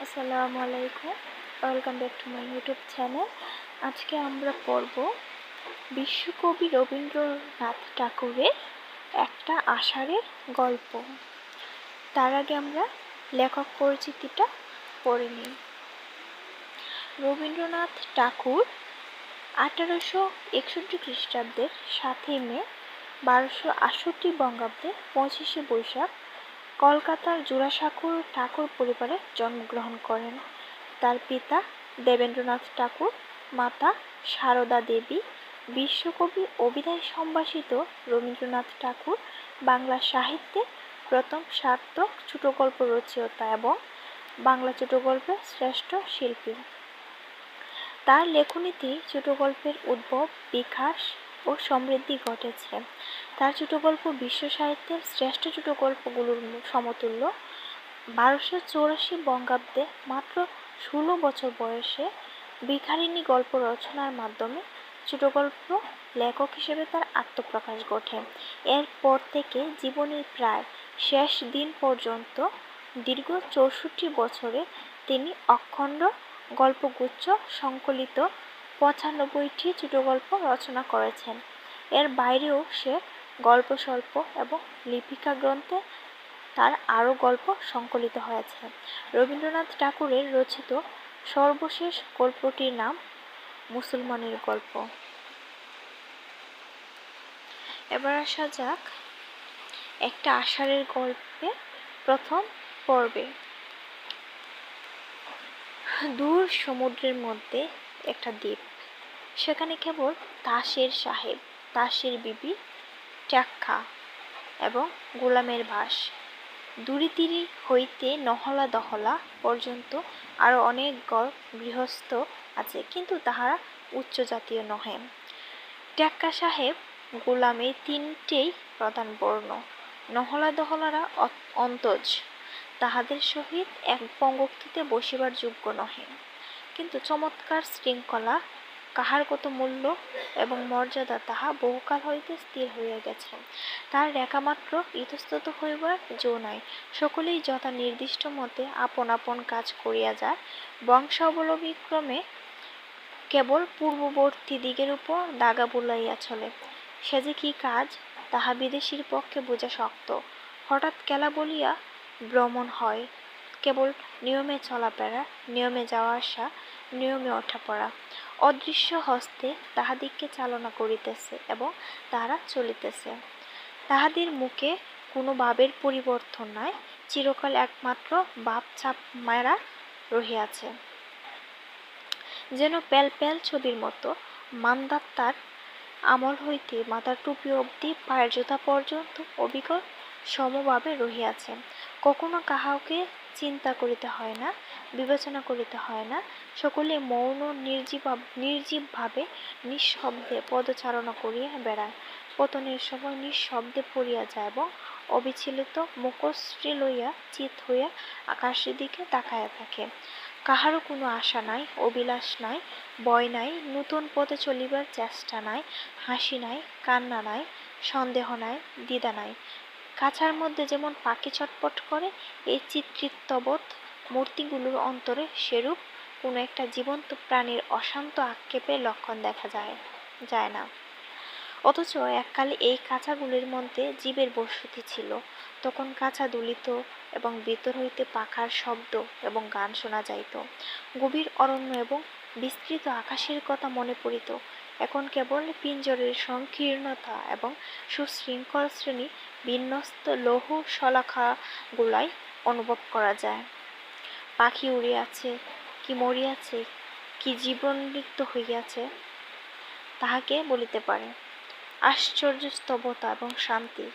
আসসালামু আলাইকুম, welcome back to my YouTube channel. আজকে আমরা পড়ব বিশ্বকবি রবীন্দ্রনাথ ঠাকুরের একটা আষাঢ়ের গল্প। তার আগে আমরা লেখক পরিচিতিটা পড়ে নিই। রবীন্দ্রনাথ ঠাকুর 1861 খ্রিস্টাব্দের 7 মে, 1268 বঙ্গাব্দে 25 বৈশাখ কলকাতার জোড়াসাঁকোর ঠাকুর পরিবারে জন্মগ্রহণ করেন। তার পিতা দেবেন্দ্রনাথ ঠাকুর, মাতা সারদা দেবী। বিশ্বকবি অভিধায় সম্ভাষিত রবীন্দ্রনাথ ঠাকুর বাংলা সাহিত্যে প্রথম সার্থক ছোটগল্প রচয়িতা এবং বাংলা ছোটগল্পের শ্রেষ্ঠ শিল্পী। তার লেখনীতে ছোটগল্পের উদ্ভব, বিকাশ ও সমৃদ্ধি ঘটেছে। তার ছোটগল্প বিশ্ব সাহিত্যের শ্রেষ্ঠ ছোটগল্পগুলোর সমতুল্য। 1284 বঙ্গাব্দে মাত্র 16 বছর বয়সে ভিখারিণী গল্প রচনার মাধ্যমে ছোটগল্প লেখক হিসেবে তার আত্মপ্রকাশ ঘটে। এরপর থেকে জীবনের প্রায় শেষ দিন পর্যন্ত দীর্ঘ 64 বছরে তিনি অখণ্ড গল্পগুচ্ছ সংকলিত 95টি ছোটগল্প রচনা করেছেন। এর বাইরেও সে গল্পস্বল্প এবং লিপিকা গ্রন্থে তার আরও গল্প সংকলিত হয়েছে। রবীন্দ্রনাথ ঠাকুরের রচিত সর্বশেষ গল্পটির নাম মুসলমানের গল্প। এবার আসা যাক একটা আষাঢ়ের গল্পে প্রথম পর্বে। দূর সমুদ্রের মধ্যে একটা দ্বীপ, সেখানে কেবল তাসের সাহেব, তাসের বিবি, ট্যাক্কা এবং গোলামের বাস। দূরে হইতে নহলা দহলা পর্যন্ত আরও অনেক গৃহস্থ আছে, কিন্তু তাহারা উচ্চ জাতীয় নহে। ট্যাক্কা সাহেব, গোলাম এই তিনটেই প্রধান বর্ণ। নহলা দহলারা অন্তজ, তাহাদের সহিত এক পঙ্গক্তিতে বসিবার যোগ্য নহে। কিন্তু চমৎকার শৃঙ্খলা, কাহার কত মূল্য এবং মর্যাদা তাহা বহুকাল হইতে স্থির হইয়া গেছে। তার রেখামাত্র ইতস্তত হইবার জো নাই। সকলেই যথা নির্দিষ্ট মতে আপন আপন কাজ করিয়া যায়। বংশাবলম্বীক্রমে কেবল পূর্ববর্তী দিগের উপর দাগা বুলাইয়া চলে। সে যে কি কাজ, তাহা বিদেশীর পক্ষে বোঝা শক্ত। হঠাৎ কেলা বলিয়া ভ্রমণ হয়, কেবল নিয়মে চলাফেরা, নিয়মে যাওয়া আসা, নিয়মে ওঠা পড়া। অদৃশ্য হস্তে তাহাদিগকে চালনা করিতেছে এবং তাহারা চলিতেছে। তাহাদের মুখে কোনো ভাবের পরিবর্তন নাই, চিরকাল একমাত্র ভাব ছাপ মারা রহিয়াছে। যেন প্যাল প্যাল ছবির মতো। মান্ধাতার আমল হইতে মাথার টুপি অবধি পায়ের জুতা পর্যন্ত অবিকল সমভাবে রহিয়াছে। কখনো কাহাকে চিন্তা করিতে হয় না, বিবেচনা করিতে হয় না। সকলে মৌন নির্জীবভাবে নিঃশব্দে পদচারণা করিয়া বেড়ায়। পতনের সময় নিঃশব্দে পড়িয়া যায় এবং অবিচলিত মুখশ্রী লইয়া চিত হইয়া আকাশের দিকে তাকাইয়া থাকে। কাহারও কোনো আশা নাই, অভিলাষ নাই, ভয় নাই, নূতন পথে চলিবার চেষ্টা নাই, হাসি নাই, কান্না নাই, সন্দেহ নাই, দ্বিধা নাই। কাছার মধ্যে যেমন পাখি ছটপট করে, এই চিত্রিতবৎ মূর্তিগুলোর অন্তরে সেরূপ কোনো একটা জীবন্ত প্রাণীর অশান্ত আক্ষেপের লক্ষণ দেখা যায় না। অথচ এককালে এই কাছাগুলির মধ্যে জীবের বসতি ছিল। তখন কাছা দুলিত এবং ভিতর হইতে পাখার শব্দ এবং গান শোনা যাইত। গভীর অরণ্য এবং বিস্তৃত আকাশের কথা মনে পড়িত। এখন কেবল পিঞ্জরের সংকীর্ণতা এবং সুশৃঙ্খল শ্রেণী বিন্যস্ত লৌহ শলাকাগুলাই অনুভব করা যায়। পাখি উড়িয়াছে, কি মরিয়াছে, কি জীবনরিক্ত হইয়াছে, তাহাকে বলিতে পারে। আশ্চর্য স্তব্ধতা এবং শান্তি।